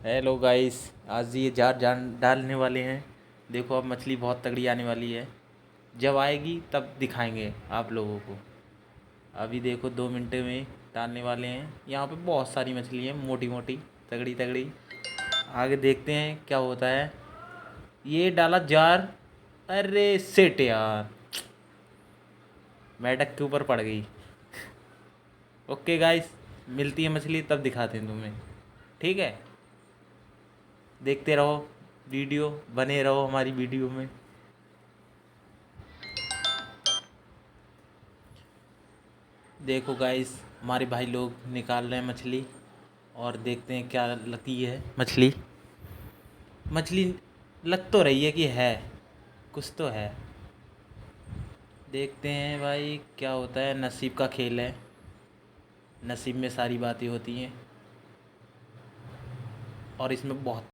Hello guys, आज ये jar जान डालने वाले हैं। देखो अब मछली बहुत तगड़ी आने वाली है। जब आएगी तब दिखाएंगे आप लोगों को। अभी देखो 2 मिनट में डालने वाले हैं। यहाँ पे बहुत सारी मछली हैं, मोटी मोटी, तगड़ी तगड़ी। आगे देखते हैं क्या होता है। ये डाला जार। अरे सेट यार, मेढक के ऊपर पड़ गई। ओके गाइस, मिलती है मछली तब दिखाते हैं तुम्हें। ठीक है, देखते रहो वीडियो, बने रहो हमारी वीडियो में। देखो गाइस, हमारे भाई लोग निकाल रहे हैं मछली और देखते हैं क्या लगती है मछली। मछली लग तो रही है कि है, कुछ तो है। देखते हैं भाई क्या होता है, नसीब का खेल है। नसीब में सारी बातें होती हैं और इसमें बहुत